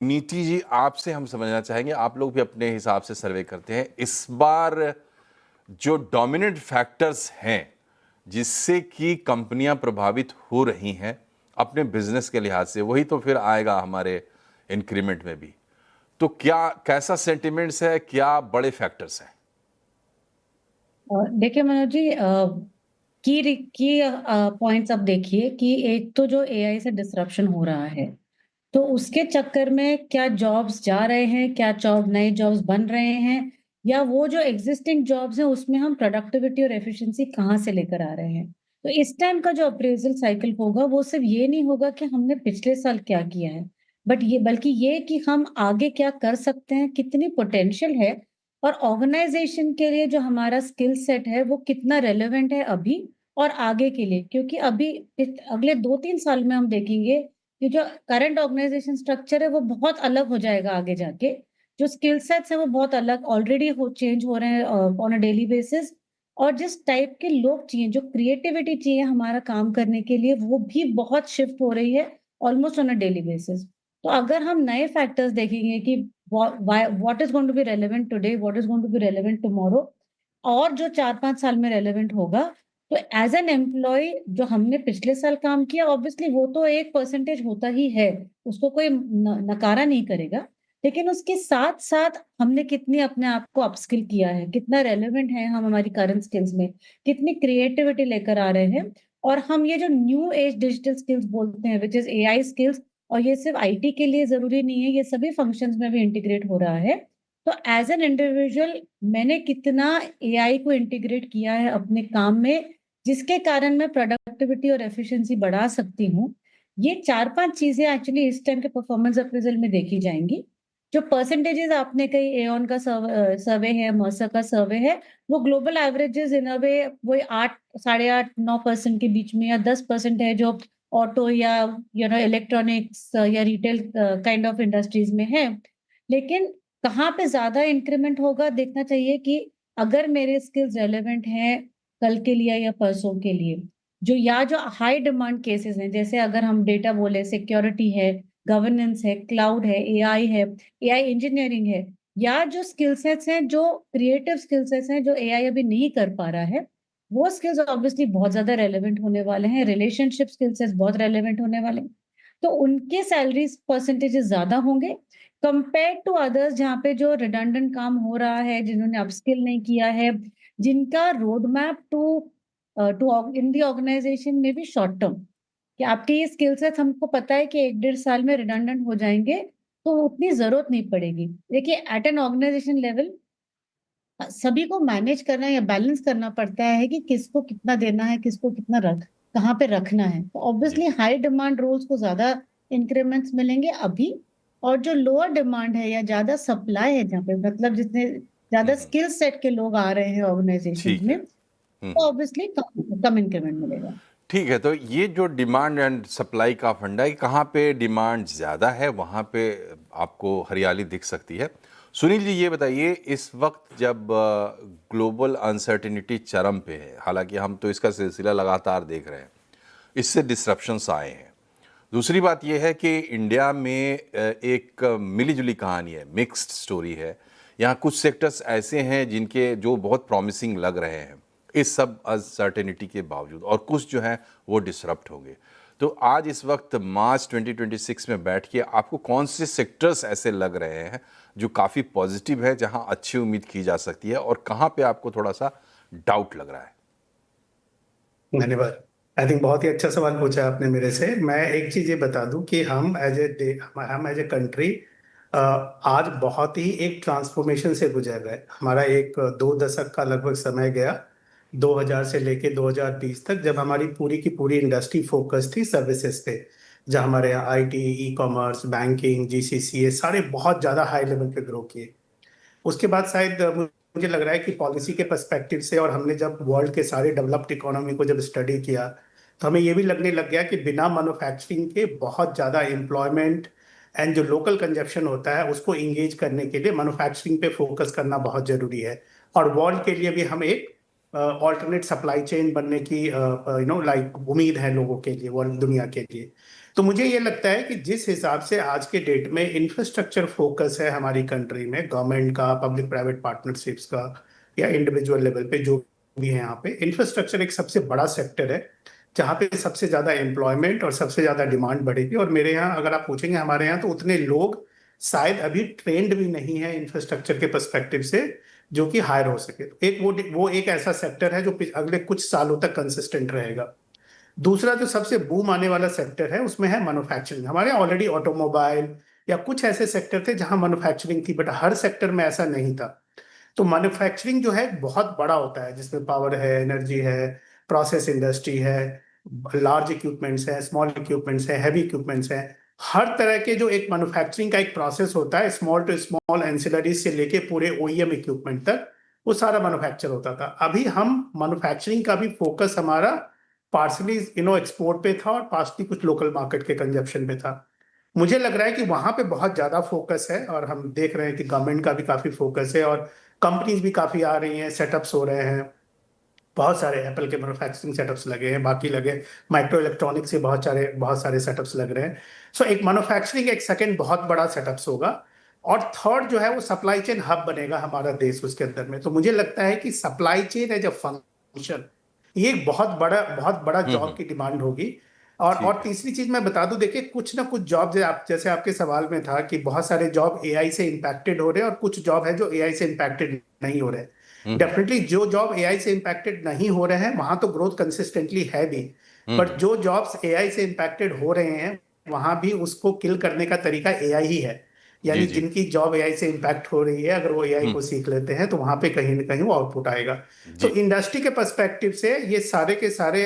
नीति जी, आपसे हम समझना चाहेंगे, आप लोग भी अपने हिसाब से सर्वे करते हैं, इस बार जो डोमिनेंट फैक्टर्स हैं जिससे कि कंपनियां प्रभावित हो रही हैं अपने बिजनेस के लिहाज से, वही तो फिर आएगा हमारे इंक्रीमेंट में भी। तो क्या कैसा सेंटिमेंट्स है, क्या बड़े फैक्टर्स हैं? देखिए मनोज जी, की पॉइंट्स अब देखिए कि एक तो जो एआई से डिसरप्शन हो रहा है, तो उसके चक्कर में क्या जॉब्स जा रहे हैं, क्या जॉब नए जॉब्स बन रहे हैं, या वो जो एग्जिस्टिंग जॉब्स हैं उसमें हम प्रोडक्टिविटी और एफिशिएंसी कहाँ से लेकर आ रहे हैं। तो इस टाइम का जो अप्रेजल साइकिल होगा वो सिर्फ ये नहीं होगा कि हमने पिछले साल क्या किया है, बट ये बल्कि ये कि हम आगे क्या कर सकते हैं, कितनी पोटेंशियल है, और ऑर्गेनाइजेशन के लिए जो हमारा स्किल सेट है वो कितना रेलेवेंट है अभी और आगे के लिए। क्योंकि अभी अगले 2-3 साल में हम देखेंगे कि जो करंट ऑर्गेनाइजेशन स्ट्रक्चर है वो बहुत अलग हो जाएगा आगे जाके। जो स्किल सेट्स है वो बहुत अलग ऑलरेडी हो चेंज हो रहे हैं ऑन अ डेली बेसिस। और जिस टाइप के लोग चाहिए, जो क्रिएटिविटी चाहिए हमारा काम करने के लिए, वो भी बहुत शिफ्ट हो रही है almost on a daily basis. तो अगर हम नए फैक्टर्स देखेंगे कि what is going to be relevant today, what is going to be relevant tomorrow, और जो 4-5 साल में रेलेवेंट होगा, तो एज एन एम्प्लॉय जो हमने पिछले साल काम किया ऑब्वियसली वो तो एक परसेंटेज होता ही है, उसको कोई नकारा नहीं करेगा। लेकिन उसके साथ साथ हमने कितनी अपने आप को अपस्किल किया है, कितना रेलेवेंट है हम हमारी करंट स्किल्स में, कितनी क्रिएटिविटी लेकर आ रहे हैं। और हम ये जो न्यू एज डिजिटल स्किल्स बोलते हैं विच इज एआई स्किल्स, और ये सिर्फ आईटी के लिए जरूरी नहीं है, ये सभी फंक्शंस में भी इंटीग्रेट हो रहा है। तो एज एन इंडिविजुअल मैंने कितना एआई को इंटीग्रेट किया है अपने काम में, जिसके कारण मैं प्रोडक्टिविटी और एफिशिएंसी बढ़ा सकती हूँ। ये 4-5 चीजें एक्चुअली इस टाइम के परफॉर्मेंस अप्रेजल में देखी जाएंगी। जो परसेंटेजेस आपने कही, एऑन का सर्वे है, मर्सर का सर्वे है, वो ग्लोबल एवरेजेस इन अ वे वही 8, 8.5-9% के बीच में, या 10% है जो ऑटो या इलेक्ट्रॉनिक्स या रिटेल काइंड ऑफ इंडस्ट्रीज में है। लेकिन कहाँ पे ज्यादा इंक्रीमेंट होगा देखना चाहिए कि अगर मेरे स्किल्स रेलेवेंट हैं कल के लिए या परसों के लिए, जो हाई डिमांड केसेस हैं, जैसे अगर हम डेटा बोले, सिक्योरिटी है, गवर्नेंस है, क्लाउड है, एआई इंजीनियरिंग है, या जो स्किल सेट्स हैं, जो क्रिएटिव स्किल सेट्स हैं जो एआई अभी नहीं कर पा रहा है, वो स्किल्स ऑब्वियसली बहुत ज्यादा रेलेवेंट होने वाले हैं। रिलेशनशिप स्किल सेट्स बहुत रेलेवेंट होने वाले हैं। तो उनके सैलरी परसेंटेजेस ज्यादा होंगे कंपेयर टू अदर्स, जहाँ पे जो रिडंडेंट काम हो रहा है, जिन्होंने अपस्किल नहीं किया है, जिनका road map to in the organization में भी शॉर्ट टर्म, कि आपके ये स्किल सेट्स हमको पता है कि 1-1.5 साल में रिडंडेंट हो जाएंगे, तो उतनी जरूरत नहीं पड़ेगी। देखिए एट एन ऑर्गेनाइजेशन लेवल सभी को मैनेज करना या बैलेंस करना पड़ता है कि किसको कितना देना है, किसको कितना कहाँ पे रखना है। तो जी। ऑब्वियसली हाई डिमांड रोल्स को ज्यादा इंक्रीमेंट्स मिलेंगे अभी, और जो लोअर डिमांड है या ज्यादा सप्लाई है, जहाँ पे मतलब जितने ज्यादा हम्म। स्किल सेट के लोग आ रहे हैं ऑर्गेनाइजेशन ठीक है। में, तो ऑब्वियसली कम कम इंक्रीमेंट मिलेगा। ठीक है, तो ये जो डिमांड एंड सप्लाई का फंडा है, कहाँ पे डिमांड ज़्यादा है वहाँ पे आपको हरियाली दिख सकती है। सुनील जी, ये बताइए, इस वक्त जब ग्लोबल अनसर्टिनिटी चरम पे है, हालांकि हम तो इसका सिलसिला लगातार देख रहे हैं, इससे डिसरप्शंस आए हैं। दूसरी बात यह है कि इंडिया में एक मिली जुली कहानी है, मिक्स्ड स्टोरी है। यहाँ कुछ सेक्टर्स ऐसे हैं जिनके जो बहुत प्रॉमिसिंग लग रहे हैं इस सब अनसर्टेनिटी के बावजूद, और कुछ जो हैं वो डिसरप्ट होंगे। तो आज इस वक्त मार्च 2026 में बैठ के आपको कौन से सेक्टर्स ऐसे लग रहे हैं जो काफ़ी पॉजिटिव है, जहाँ अच्छी उम्मीद की जा सकती है, और कहाँ पे आपको थोड़ा सा डाउट लग रहा है? धन्यवाद। आई थिंक बहुत ही अच्छा सवाल पूछा आपने मेरे से। मैं एक चीज ये बता दूं कि हम एज ए कंट्री आज बहुत ही एक ट्रांसफॉर्मेशन से गुजर रहे हैं। हमारा एक 2 दशक का लगभग समय गया, 2000 से लेके 2020 तक, जब हमारी पूरी की पूरी इंडस्ट्री फोकस थी सर्विसेज पे, जहाँ हमारे यहाँ IT, e commerce, banking, GCC, ये सारे बहुत ज्यादा हाई लेवल पे ग्रो किए। उसके बाद शायद मुझे लग रहा है कि पॉलिसी के पर्सपेक्टिव से, और हमने जब वर्ल्ड के सारे डेवलप्ड इकोनॉमी को जब स्टडी किया, तो हमें ये भी लगने लग गया कि बिना मैन्युफैक्चरिंग के बहुत ज़्यादा एम्प्लॉयमेंट एंड जो लोकल कंजप्शन होता है उसको इंगेज करने के लिए मैन्युफैक्चरिंग पे फोकस करना बहुत जरूरी है। और वर्ल्ड के लिए भी हम एक ऑल्टरनेट सप्लाई चेन बनने की लाइक उम्मीद है लोगों के लिए, वर्ल्ड दुनिया के लिए। तो मुझे ये लगता है कि जिस हिसाब से आज के डेट में इंफ्रास्ट्रक्चर फोकस है हमारी कंट्री में, गवर्नमेंट का, पब्लिक प्राइवेट पार्टनरशिप्स का, या इंडिविजुअल लेवल पे जो भी है, यहाँ पे इंफ्रास्ट्रक्चर एक सबसे बड़ा सेक्टर है जहाँ पे सबसे ज्यादा एम्प्लॉयमेंट और सबसे ज्यादा डिमांड बढ़ेगी। और मेरे यहाँ अगर आप पूछेंगे हमारे यहाँ, तो उतने लोग शायद अभी ट्रेंड भी नहीं है इंफ्रास्ट्रक्चर के पर्सपेक्टिव से जो कि हायर हो सके। तो एक वो एक ऐसा सेक्टर है जो अगले कुछ सालों तक कंसिस्टेंट रहेगा। दूसरा जो सबसे बूम आने वाला सेक्टर है उसमें है मैन्युफैक्चरिंग। हमारे ऑलरेडी ऑटोमोबाइल या कुछ ऐसे सेक्टर थे जहां मैन्युफैक्चरिंग थी, बट हर सेक्टर में ऐसा नहीं था। तो मैन्युफैक्चरिंग जो है बहुत बड़ा होता है, जिसमें पावर है, एनर्जी है, प्रोसेस इंडस्ट्री है, लार्ज इक्विपमेंट्स है, स्मॉल इक्विपमेंट्स है, हैवी इक्विपमेंट्स है। हर तरह के जो एक मैन्युफैक्चरिंग का एक प्रोसेस होता है, स्मॉल टू स्मॉल एंसिलरीज से लेके पूरे ओईएम इक्विपमेंट तक, वो सारा मैन्युफैक्चर होता था। अभी हम मैन्युफैक्चरिंग का भी फोकस हमारा पार्सली एक्सपोर्ट पे था और पार्सली कुछ लोकल मार्केट के कंजप्शन पे था। मुझे लग रहा है कि वहां पे बहुत ज्यादा फोकस है, और हम देख रहे हैं कि गवर्नमेंट का भी काफी फोकस है और कंपनीज भी काफी आ रही हैं, सेटअप्स हो रहे हैं। बहुत सारे एप्पल के मैन्युफैक्चरिंग सेटअप्स लगे हैं, बाकी लगे माइक्रो इलेक्ट्रॉनिक्स के बहुत सारे सेटअप्स लग रहे हैं। सो एक मैन्युफैक्चरिंग एक सेकंड बहुत बड़ा सेटअप्स होगा। और थर्ड जो है वो सप्लाई चेन हब बनेगा हमारा देश उसके अंदर में। तो मुझे लगता है कि supply chain as a function, ये एक बहुत बड़ा जॉब हम्म। की डिमांड होगी। और ठीक है। तीसरी चीज मैं बता दूं, देखिए कुछ ना कुछ जॉब, जैसे आपके सवाल में था कि बहुत सारे जॉब एआई से इंपैक्टेड हो रहे हैं और कुछ जॉब है जो एआई से इंपैक्टेड नहीं हो रहे हैं। हम्म। डेफिनेटली जो जॉब एआई से इंपैक्टेड नहीं हो रहे हैं वहां तो ग्रोथ कंसिस्टेंटली है भी, बट हम्म। जो जॉब्स एआई से इंपैक्टेड हो रहे हैं वहां भी उसको किल करने का तरीका एआई ही है। जी यानी जी। जिनकी जॉब एआई से इंपैक्ट हो रही है, अगर वो एआई हम्म। को सीख लेते हैं तो वहां पे कहीं ना कहीं वो आउटपुट आएगा। तो जी। इंडस्ट्री के पर्सपेक्टिव से ये सारे के सारे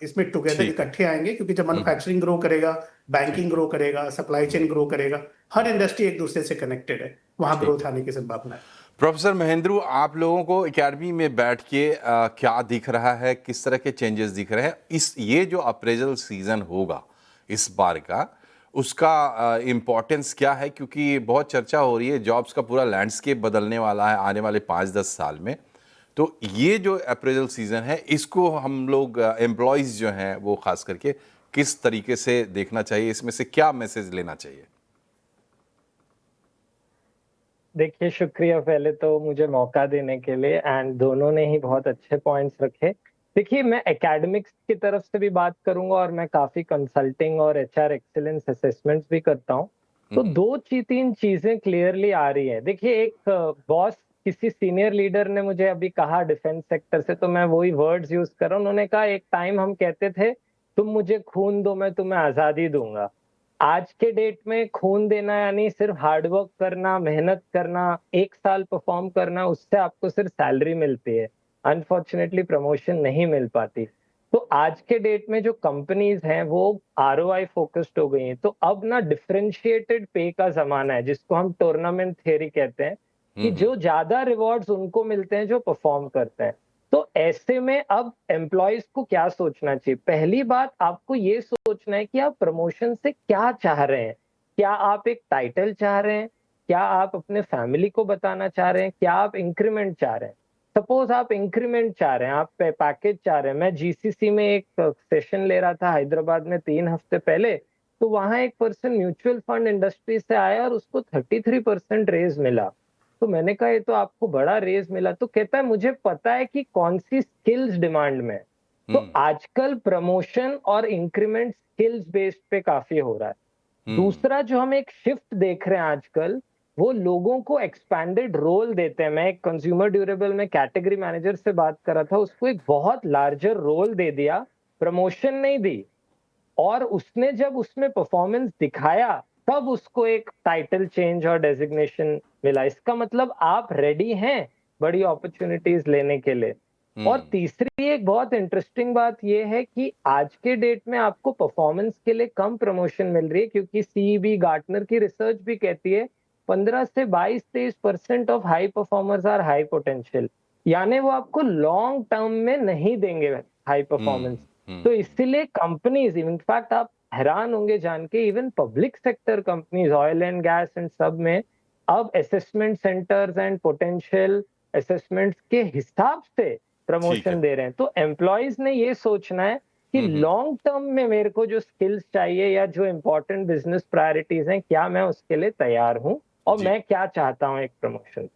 इसमें टुगेदर ठीक है। इकट्ठे आएंगे, क्योंकि जब हम्म। मैन्युफैक्चरिंग ग्रो करेगा, ठीक बैंकिंग है। ग्रो करेगा, सप्लाई चेन ग्रो करेगा, हर इंडस्ट्री एक दूसरे से कनेक्टेड है, वहां ठीक ग्रोथ है। आने की संभावना है। प्रोफेसर महेंद्रू, आप लोगों को एकेडमी में बैठ के क्या दिख रहा है, किस तरह के चेंजेस दिख रहे हैं? ये जो अप्रेजल सीजन होगा इस बार का, उसका इम्पोर्टेंस क्या है? क्योंकि बहुत चर्चा हो रही है, जॉब्स का पूरा लैंडस्केप बदलने वाला है आने वाले 5-10 साल में। तो ये जो अप्रेजल सीजन है, इसको हम लोग एम्प्लॉयज़ जो हैं वो खास करके किस तरीके से देखना चाहिए? इसमें से क्या मैसेज लेना चाहिए? देखिए, शुक्रिया पहले तो मुझे मौका देने के लिए, एंड दोनों ने ही बहुत अच्छे पॉइंट्स रखे। देखिए, मैं एकेडमिक्स की तरफ से भी बात करूंगा और मैं काफी कंसल्टिंग और एचआर एक्सीलेंस असेसमेंट्स भी करता हूं। तो तीन चीजें क्लियरली आ रही है। देखिए, एक बॉस, किसी सीनियर लीडर ने मुझे अभी कहा डिफेंस सेक्टर से, तो मैं वही वर्ड्स यूज कर रहा हूं। उन्होंने कहा, एक टाइम हम कहते थे तुम मुझे खून दो मैं तुम्हें आजादी दूंगा। आज के डेट में खून देना यानी सिर्फ हार्डवर्क करना, मेहनत करना, 1 साल परफॉर्म करना, उससे आपको सिर्फ सैलरी मिलती है। अनफॉर्चुनेटली प्रमोशन नहीं मिल पाती। तो आज के डेट में जो कंपनीज हैं वो आरओआई फोकस्ड हो गई हैं। तो अब ना डिफरेंशिएटेड पे का जमाना है, जिसको हम टूर्नामेंट थियरी कहते हैं, कि जो ज्यादा रिवॉर्ड्स उनको मिलते हैं जो परफॉर्म करते हैं। तो ऐसे में अब एम्प्लॉयज को क्या सोचना चाहिए? पहली बात, आपको ये सोचना है कि आप प्रमोशन से क्या चाह रहे हैं। क्या आप एक टाइटल चाह रहे हैं? क्या आप अपने फैमिली को बताना चाह रहे हैं? क्या आप इंक्रीमेंट चाह रहे हैं? सपोज आप इंक्रीमेंट चाह रहे हैं, आप पैकेज चाह रहे हैं। मैं जीसीसी में एक सेशन ले रहा था हैदराबाद में 3 हफ्ते पहले, तो वहां एक पर्सन म्यूचुअल फंड इंडस्ट्री से आया और उसको 33% रेज मिला। तो मैंने कहा, ये तो आपको बड़ा रेज मिला। तो कहता है, मुझे पता है कि कौन सी स्किल्स डिमांड में है। तो आजकल प्रमोशन और इंक्रीमेंट स्किल्स बेस्ड पे काफी हो रहा है। दूसरा जो हम एक शिफ्ट देख रहे हैं आजकल, वो लोगों को एक्सपैंडेड रोल देते हैं। मैं एक कंज्यूमर ड्यूरेबल में कैटेगरी मैनेजर से बात कर रहा था, उसको एक बहुत लार्जर रोल दे दिया, प्रमोशन नहीं दी। और उसने जब उसमें परफॉर्मेंस दिखाया, तब उसको एक टाइटल चेंज और डेजिग्नेशन मिला। इसका मतलब आप रेडी हैं बड़ी अपॉर्चुनिटीज लेने के लिए। और तीसरी एक बहुत इंटरेस्टिंग बात यह है कि आज के डेट में आपको परफॉर्मेंस के लिए कम प्रमोशन मिल रही है, क्योंकि सीईबी गार्टनर की रिसर्च भी कहती है 15 से 22-23% of high performers are high potential. यानी वो आपको लॉन्ग टर्म में नहीं देंगे हाई परफॉर्मेंस। तो इसीलिए कंपनीज, इनफैक्ट आप हैरान होंगे जान के, even public sector companies, oil and gas and सब में अब assessment centres and potential assessments के हिसाब से प्रमोशन दे रहे हैं। तो एम्प्लॉइज ने ये सोचना है कि लॉन्ग टर्म में मेरे को जो स्किल्स चाहिए या जो इम्पोर्टेंट बिजनेस प्रायोरिटीज हैं, क्या मैं उसके लिए तैयार हूँ और जी। मैं क्या चाहता हूँ एक प्रमोशन।